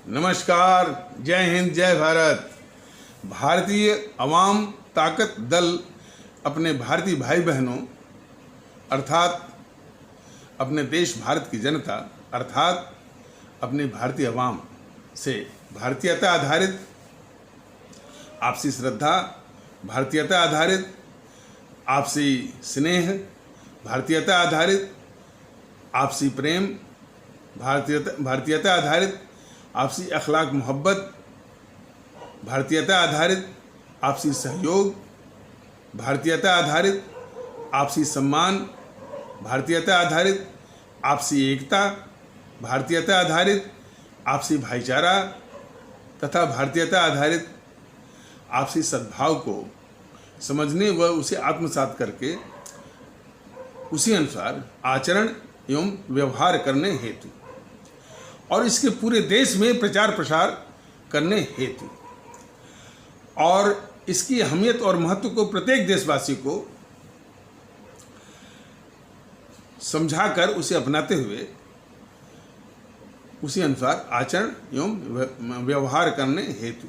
नमस्कार, जय हिंद, जय भारत। भारतीय अवाम ताकत दल अपने भारतीय भाई बहनों अर्थात अपने देश भारत की जनता अर्थात अपने भारतीय अवाम से भारतीयता आधारित आपसी श्रद्धा, भारतीयता आधारित आपसी स्नेह, भारतीयता आधारित आपसी प्रेम, भारतीयता आधारित आपसी अखलाक मोहब्बत, भारतीयता आधारित आपसी सहयोग, भारतीयता आधारित आपसी सम्मान, भारतीयता आधारित आपसी एकता, भारतीयता आधारित आपसी भाईचारा तथा भारतीयता आधारित आपसी सद्भाव को समझने व उसे आत्मसात करके उसी अनुसार आचरण एवं व्यवहार करने हेतु और इसके पूरे देश में प्रचार प्रसार करने हेतु और इसकी अहमियत और महत्व को प्रत्येक देशवासी को समझाकर उसे अपनाते हुए उसी अनुसार आचरण एवं व्यवहार करने हेतु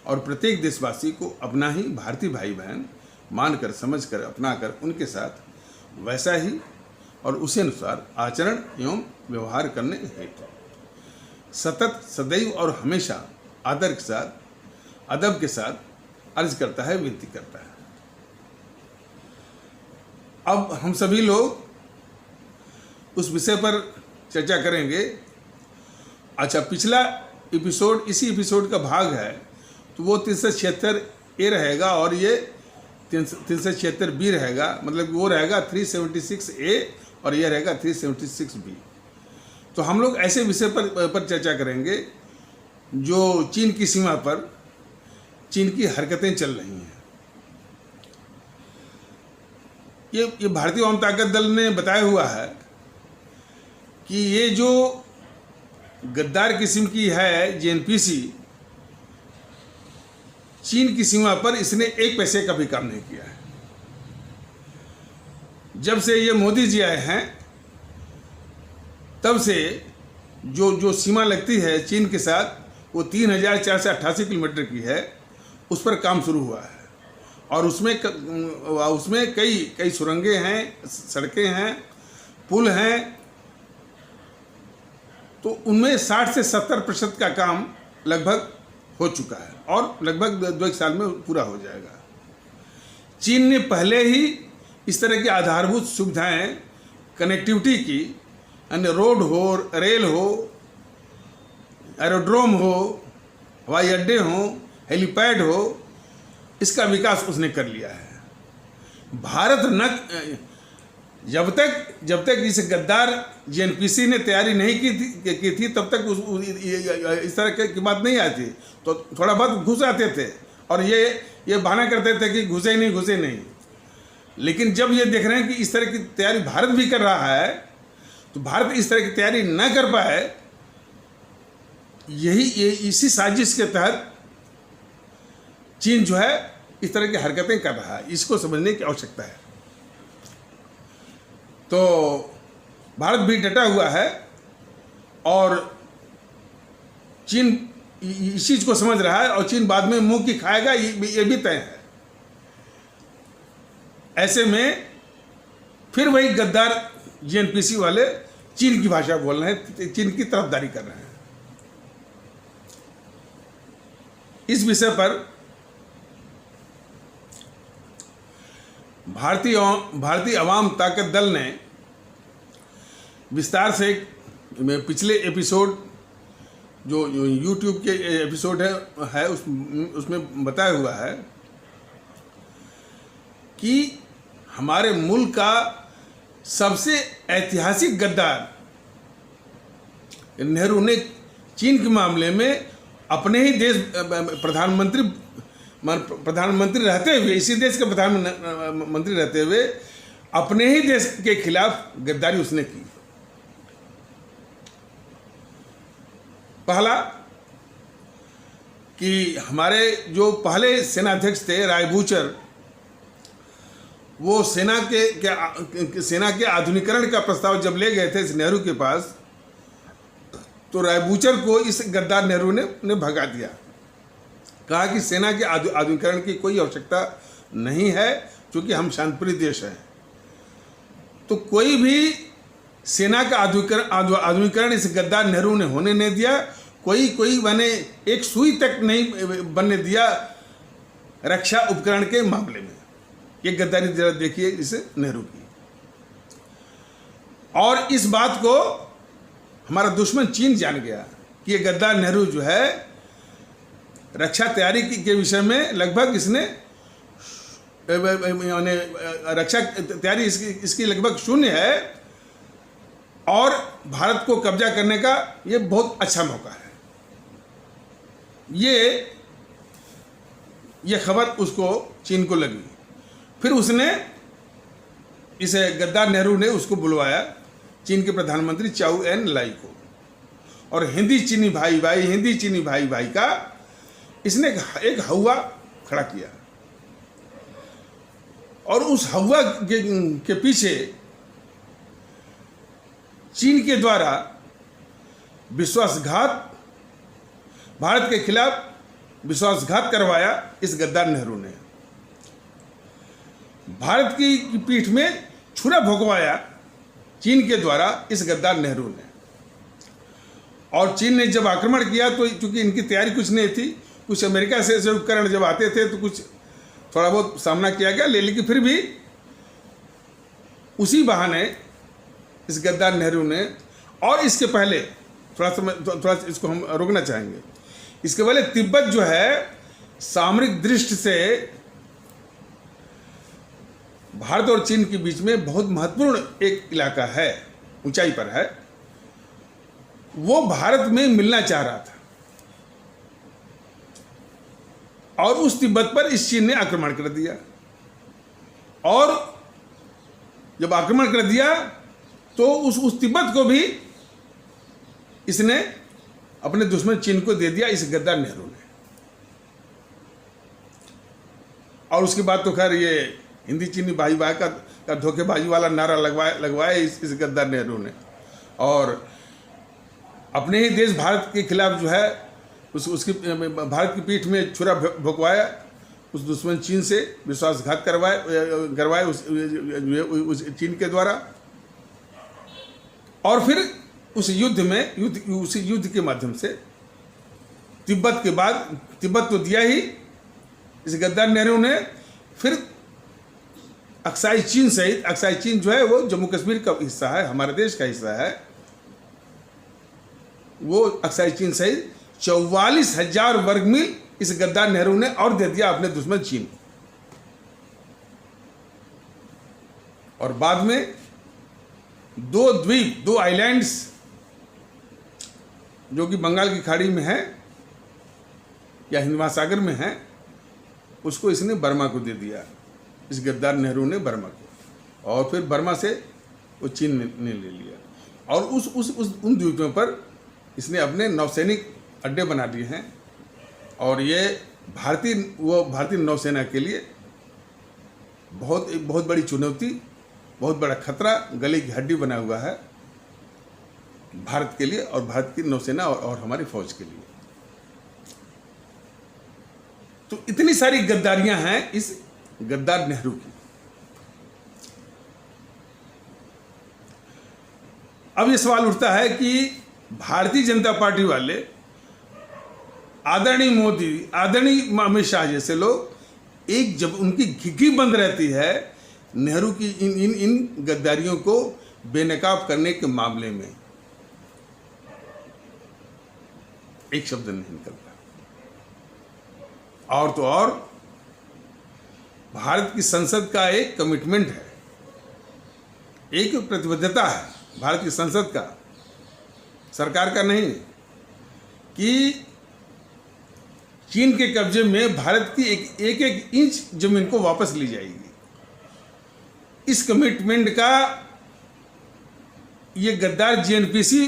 और प्रत्येक देशवासी को अपना ही भारतीय भाई बहन मानकर, समझकर, अपनाकर उनके साथ वैसा ही और उसी अनुसार आचरण एवं व्यवहार करने हेतु सतत, सदैव और हमेशा आदर के साथ, अदब के साथ अर्ज करता है, विनती करता है। अब हम सभी लोग उस विषय पर चर्चा करेंगे। अच्छा, पिछला एपिसोड इसी एपिसोड का भाग है, तो वो 376 ए रहेगा और ये 376 बी रहेगा, मतलब वो रहेगा 376 ए और ये रहेगा 376 बी। तो हम लोग ऐसे विषय पर चर्चा करेंगे जो चीन की सीमा पर चीन की हरकतें चल रही हैं। ये भारतीय अवाम ताकत दल ने बताया हुआ है कि ये जो गद्दार किस्म की है जेएनपीसी, चीन की सीमा पर इसने एक पैसे का भी काम नहीं किया है। जब से ये मोदी जी आए हैं तब से जो सीमा लगती है चीन के साथ, वो 3488 किलोमीटर की है। उस पर काम शुरू हुआ है और उसमें कई सुरंगें हैं, सड़कें हैं, पुल हैं। तो उनमें 60 से 70% का काम लगभग हो चुका है और लगभग 2 साल में पूरा हो जाएगा। चीन ने पहले ही इस तरह की आधारभूत सुविधाएं, कनेक्टिविटी की, अन्य रोड हो, रेल हो, एरोड्रोम हो, हवाई अड्डे हो, हेलीपैड हो, इसका विकास उसने कर लिया है। भारत न जब तक इस गद्दार जेएनपीसी ने तैयारी नहीं की थी तब तक इस तरह की बात नहीं आती। तो थोड़ा बहुत घुस आते थे और ये बहाना करते थे कि घुसे नहीं। लेकिन जब ये देख रहे हैं कि इस तरह की तैयारी भारत भी कर रहा है, तो भारत इस तरह की तैयारी न कर पाए, इसी साजिश के तहत चीन जो है इस तरह की हरकतें कर रहा है। इसको समझने की आवश्यकता है। तो भारत भी डटा हुआ है और चीन इस चीज को समझ रहा है और चीन बाद में मुंह की खाएगा, ये भी तय है। ऐसे में फिर वही गद्दार जेएनपीसी वाले चीन की भाषा बोल रहे हैं, चीन की तरफदारी कर रहे हैं। इस विषय पर भारतीय अवाम ताकत दल ने विस्तार से पिछले एपिसोड जो YouTube के एपिसोड है उसमें बताया हुआ है कि हमारे मुल्क का सबसे ऐतिहासिक गद्दार नेहरू ने चीन के मामले में अपने ही देश प्रधानमंत्री रहते हुए, इसी देश के प्रधानमंत्री रहते हुए अपने ही देश के खिलाफ गद्दारी उसने की। पहला कि हमारे जो पहले सेनाध्यक्ष थे रायबूचर, वो सेना के आधुनिकीकरण का प्रस्ताव जब ले गए थे नेहरू के पास, तो रायबूचर को इस गद्दार नेहरू ने भगा दिया। कहा कि सेना के आधुनिकीकरण की कोई आवश्यकता नहीं है, क्योंकि हम शांतिप्रिय देश हैं। तो कोई भी सेना का आधुनिकीकरण इस गद्दार नेहरू ने होने नहीं दिया। कोई मैंने एक सुई तक नहीं बनने दिया रक्षा उपकरण के मामले में। ये गद्दारी जरा देखिए इस नेहरू की। और इस बात को हमारा दुश्मन चीन जान गया कि ये गद्दार नेहरू जो है रक्षा तैयारी के विषय में लगभग इसने रक्षा तैयारी इसकी लगभग शून्य है, और भारत को कब्जा करने का ये बहुत अच्छा मौका है। ये खबर उसको चीन को लगी। फिर उसने इसे गद्दार नेहरू ने उसको बुलवाया, चीन के प्रधानमंत्री चाउ एन लाई को, और हिंदी चीनी भाई भाई का इसने एक हवा खड़ा किया। और उस हवा के पीछे चीन के द्वारा विश्वासघात, भारत के खिलाफ विश्वासघात करवाया इस गद्दार नेहरू ने। भारत की पीठ में छुरा भोंकवाया चीन के द्वारा इस गद्दार नेहरू ने। और चीन ने जब आक्रमण किया तो चूंकि इनकी तैयारी कुछ नहीं थी, कुछ अमेरिका से उपकरण जब आते थे तो कुछ थोड़ा बहुत सामना किया गया, लेकिन फिर भी उसी बहाने इस गद्दार नेहरू ने, और इसके पहले थोड़ा इसको हम रोकना चाहेंगे, इसके पहले तिब्बत जो है सामरिक दृष्टि से भारत और चीन के बीच में बहुत महत्वपूर्ण एक इलाका है, ऊंचाई पर है। वो भारत में मिलना चाह रहा था, और उस तिब्बत पर इस चीन ने आक्रमण कर दिया। और जब आक्रमण कर दिया तो उस तिब्बत को भी इसने अपने दुश्मन चीन को दे दिया इस गद्दार नेहरू ने। और उसके बाद तो खैर ये हिंदी चीनी भाई का धोखेबाजी वाला नारा लगवाया इस गद्दार नेहरू ने, और अपने ही देश भारत के खिलाफ जो है उसकी भारत की पीठ में छुरा भोंकवाया, उस दुश्मन चीन से विश्वासघात करवाए उस चीन के द्वारा। और फिर उस युद्ध के माध्यम से तिब्बत के बाद, तिब्बत तो दिया ही इस गद्दार नेहरू ने, फिर अक्साई चीन सहित, अक्साई चीन जो है वो जम्मू कश्मीर का हिस्सा है, हमारे देश का हिस्सा है, वो अक्साई चीन सहित 44,000 वर्ग मील इस गद्दार नेहरू ने और दे दिया अपने दुश्मन चीन को। और बाद में 2 द्वीप, 2 आइलैंड्स जो कि बंगाल की खाड़ी में है या हिंद महासागर में है, उसको इसने बर्मा को दे दिया, इस गद्दार नेहरू ने बर्मा को। और फिर बर्मा से वो चीन ने ले लिया। और उन द्वीपों पर इसने अपने नौसैनिक अड्डे बना दिए हैं। और ये भारतीय नौसेना के लिए बहुत बड़ी चुनौती, बहुत बड़ा खतरा, गले की हड्डी बना हुआ है भारत के लिए और भारत की नौसेना और हमारी फौज के लिए। तो इतनी सारी गद्दारियां हैं इस गद्दार नेहरू की। अब ये सवाल उठता है कि भारतीय जनता पार्टी वाले, आदरणीय मोदी, आदरणीय अमित शाह जैसे लोग, एक जब उनकी घिघी बंद रहती है नेहरू की इन गद्दारियों को बेनकाब करने के मामले में, एक शब्द नहीं निकलता। और तो और भारत की संसद का एक कमिटमेंट है, एक प्रतिबद्धता है भारत की संसद का, सरकार का नहीं, कि चीन के कब्जे में भारत की एक इंच जमीन को वापस ली जाएगी। इस कमिटमेंट का ये गद्दार जीएनपीसी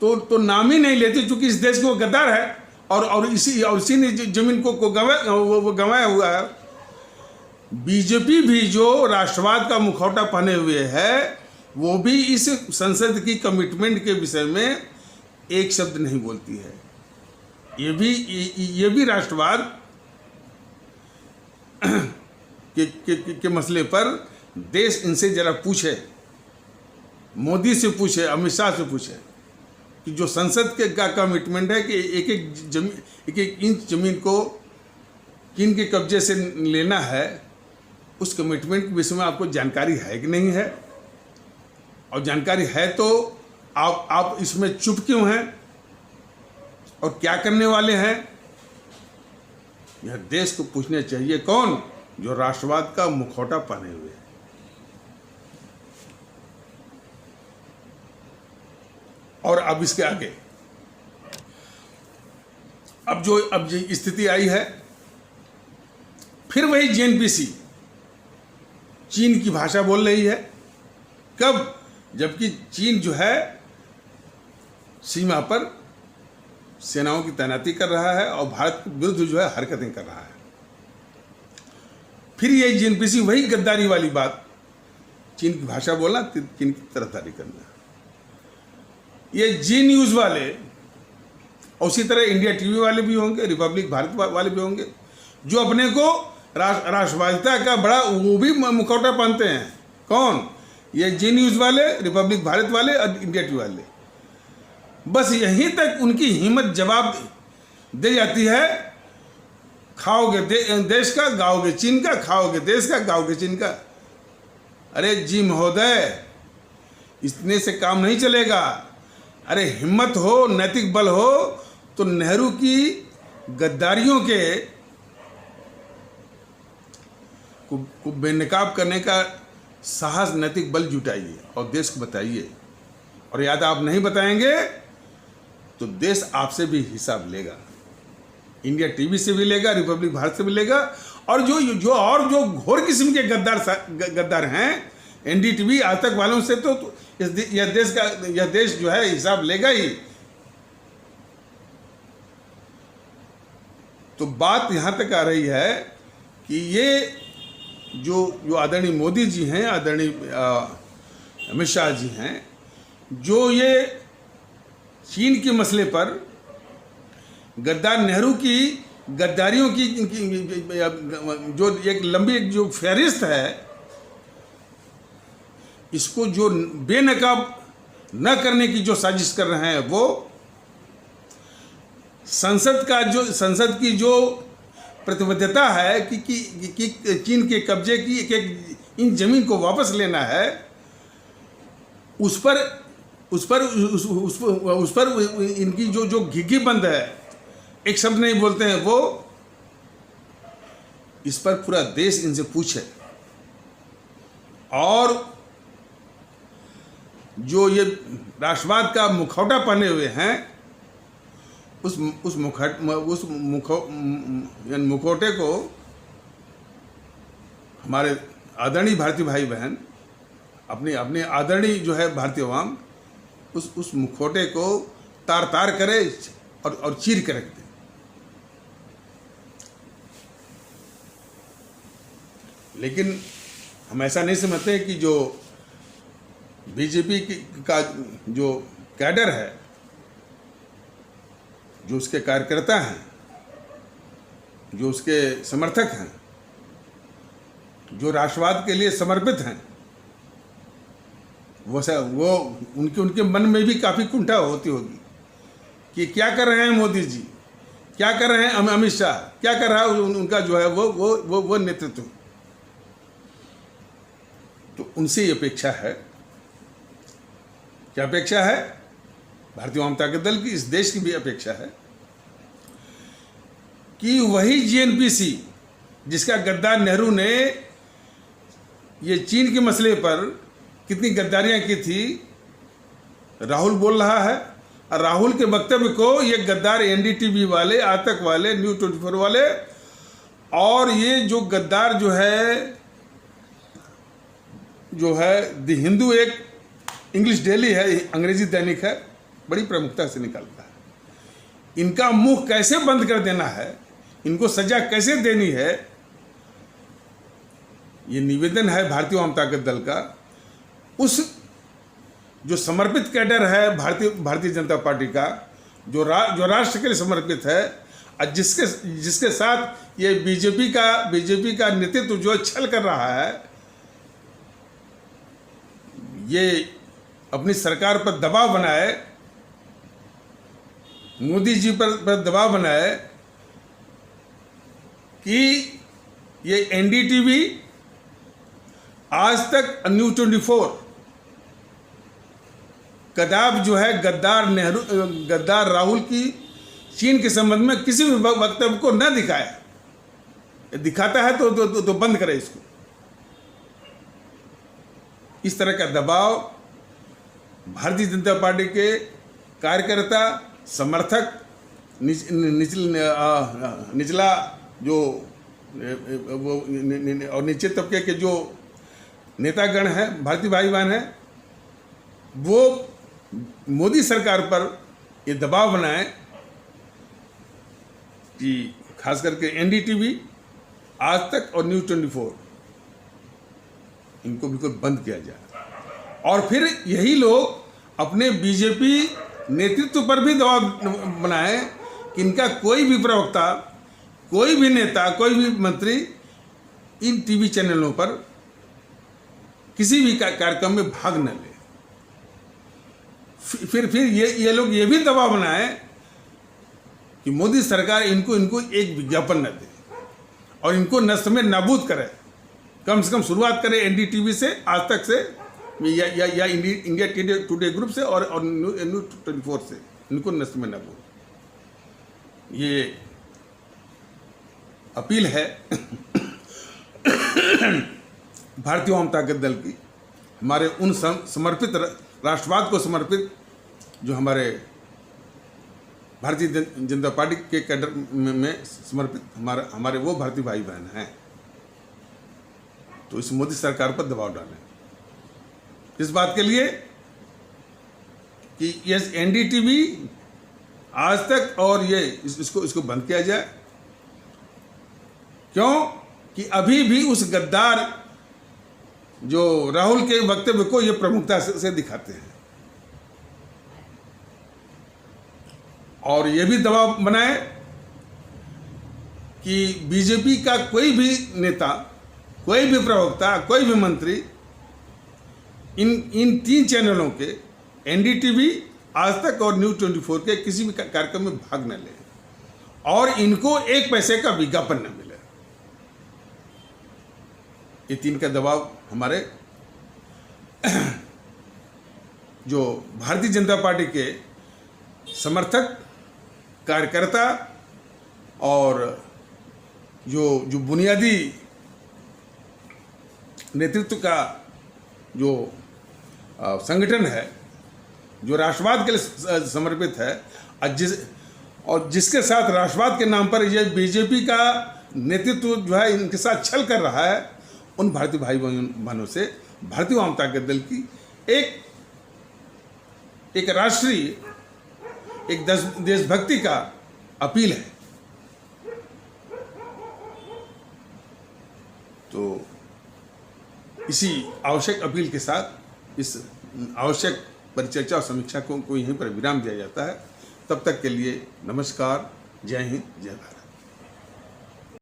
तो नाम ही नहीं लेते, क्योंकि इस देश के वो गद्दार है और इसी ने जमीन को गंवाया हुआ है। बीजेपी भी जो राष्ट्रवाद का मुखौटा पहने हुए है, वो भी इस संसद की कमिटमेंट के विषय में एक शब्द नहीं बोलती है। ये भी राष्ट्रवाद के मसले पर देश इनसे जरा पूछे, मोदी से पूछे, अमित शाह से पूछे कि जो संसद के का कमिटमेंट है कि एक एक इंच जमीन को किन के कब्जे से लेना है, उस कमिटमेंट के विषय में आपको जानकारी है कि नहीं है? और जानकारी है तो आप इसमें चुप क्यों हैं और क्या करने वाले हैं? यह देश को पूछने चाहिए। कौन? जो राष्ट्रवाद का मुखौटा पहने हुए है। और अब इसके आगे अब जो स्थिति आई है, फिर वही जेएनपीसी चीन की भाषा बोल रही है। कब? जबकि चीन जो है सीमा पर सेनाओं की तैनाती कर रहा है और भारत के विरुद्ध जो है हरकतें कर रहा है। फिर ये जेएनपीसी वही गद्दारी वाली बात, चीन की भाषा बोलना, चीन की तरफदारी करना। ये जी न्यूज़ वाले और उसी तरह इंडिया टीवी वाले भी होंगे, रिपब्लिक भारत वाले भी होंगे, जो अपने को राष्ट्रवादिता का बड़ा वो भी मुखौटा पहनते हैं। कौन? ये जी न्यूज़ वाले, रिपब्लिक भारत वाले और इंडिया टीवी वाले। बस यहीं तक उनकी हिम्मत जवाब दे जाती है, खाओगे देश का, गाओगे चीन का, खाओगे देश का, गाओगे चीन का। अरे जी महोदय, इतने से काम नहीं चलेगा। अरे हिम्मत हो, नैतिक बल हो तो नेहरू की गद्दारियों के को बेनकाब करने का साहस, नैतिक बल जुटाइए और देश को बताइए। और याद आप नहीं बताएंगे तो देश आपसे भी हिसाब लेगा, इंडिया टीवी से भी लेगा, रिपब्लिक भारत से भी लेगा। और जो घोर किस्म के गद्दार हैं, एनडीटीवी आज तक वालों से तो यह देश जो है हिसाब लेगा ही। तो बात यहां तक आ रही है कि ये जो आदरणीय मोदी जी हैं, आदरणीय अमित शाह जी हैं, जो ये चीन के मसले पर गद्दार नेहरू की गद्दारियों की जो एक लंबी जो फहरिस्त है, इसको जो बेनकाब न करने की जो साजिश कर रहे हैं, वो संसद की जो प्रतिबद्धता है कि चीन के कब्जे की एक इन जमीन को वापस लेना है, उस पर इनकी जो घिघी बंद है, एक शब्द नहीं बोलते हैं। वो इस पर पूरा देश इनसे पूछे। और जो ये राष्ट्रवाद का मुखौटा पहने हुए हैं, उस मुखौटे को हमारे आदरणीय भारतीय भाई बहन, अपने आदरणीय जो है भारतीय अवाम, उस मुखौटे को तार तार करे और चीर के रख दे। लेकिन हम ऐसा नहीं समझते कि जो बीजेपी का जो कैडर है, जो उसके कार्यकर्ता हैं, जो उसके समर्थक हैं, जो राष्ट्रवाद के लिए समर्पित हैं, वो उनके मन में भी काफ़ी कुंठा होती होगी कि क्या कर रहे हैं मोदी जी, क्या कर रहे हैं अमित शाह, क्या कर रहा है उनका जो है वो नेतृत्व। तो उनसे ये अपेक्षा है, क्या अपेक्षा है? भारतीय जनता दल की, इस देश की भी अपेक्षा है कि वही जेएनपीसी जिसका गद्दार नेहरू ने ये चीन के मसले पर कितनी गद्दारियां की थी, राहुल बोल रहा है। और राहुल के वक्तव्य को ये गद्दार एनडीटीवी वाले, आज तक वाले, न्यूज़ 24 वाले और ये जो गद्दार जो है द हिंदू, एक इंग्लिश डेली है, अंग्रेजी दैनिक है, बड़ी प्रमुखता से निकालता है। इनका मुंह कैसे बंद कर देना है, इनको सजा कैसे देनी है, ये निवेदन है भारतीय जनता दल का जो समर्पित कैडर है भारतीय जनता पार्टी का, जो राष्ट्र के लिए समर्पित है, और जिसके साथ ये बीजेपी का नेतृत्व जो छल कर रहा है, ये अपनी सरकार पर दबाव बनाए, मोदी जी पर दबाव बनाए कि ये एनडीटीवी, आज तक न्यूज़ 24 कदाप जो है गद्दार राहुल की चीन के संबंध में किसी भी वक्तव्य को न दिखाया। दिखाता है तो बंद करे इसको। इस तरह का दबाव भारतीय जनता पार्टी के कार्यकर्ता, समर्थक, निचला जो वो और नीचे तबके के जो नेतागण हैं, भारतीय भाई बहन हैं, वो मोदी सरकार पर ये दबाव बनाए कि खास करके एनडीटीवी, आज तक और न्यूज़ 24 इनको बिल्कुल बंद किया जाए। और फिर यही लोग अपने बीजेपी नेतृत्व पर भी दबाव बनाए कि इनका कोई भी प्रवक्ता, कोई भी नेता, कोई भी मंत्री इन टीवी चैनलों पर किसी भी कार्यक्रम में भाग न ले। फिर ये लोग ये भी दबाव बनाए कि मोदी सरकार इनको एक विज्ञापन न दे और इनको नष्ट में नाबूद करे। कम से कम शुरुआत करे एनडीटीवी से, आज तक से, या इंडिया टुडे ग्रुप से और न्यूज़ 24 से, इनको नष्ट में नाबूद। ये अपील है भारतीय जनता दल की, हमारे उन समर्पित राष्ट्रवाद को समर्पित जो हमारे भारतीय जनता पार्टी के कैडर में समर्पित हमारे वो भारतीय भाई बहन हैं। तो इस मोदी सरकार पर दबाव डालें इस बात के लिए कि ये एनडीटीवी, आज तक और ये इसको बंद किया जाए। क्यों कि अभी भी उस गद्दार जो राहुल के वक्तव्य को ये प्रमुखता से दिखाते हैं, और ये भी दबाव बनाए कि बीजेपी का कोई भी नेता, कोई भी प्रवक्ता, कोई भी मंत्री इन 3 चैनलों के, एनडीटीवी, आज तक और न्यूज़ 24 के किसी भी कार्यक्रम में भाग न ले और इनको 1 पैसे का विज्ञापन न मिले। ये 3 का दबाव हमारे जो भारतीय जनता पार्टी के समर्थक, कार्यकर्ता और जो बुनियादी नेतृत्व का जो संगठन है, जो राष्ट्रवाद के लिए समर्पित है, और जिसके साथ राष्ट्रवाद के नाम पर ये बीजेपी का नेतृत्व जो है इनके साथ छल कर रहा है, उन भारतीय भाई बहनों से भारतीय जनता दल की एक राष्ट्रीय, एक देशभक्ति का अपील है। तो इसी आवश्यक अपील के साथ इस आवश्यक परिचर्चा और समीक्षा को यहीं पर विराम दिया जाता है। तब तक के लिए नमस्कार, जय हिंद, जय भारत।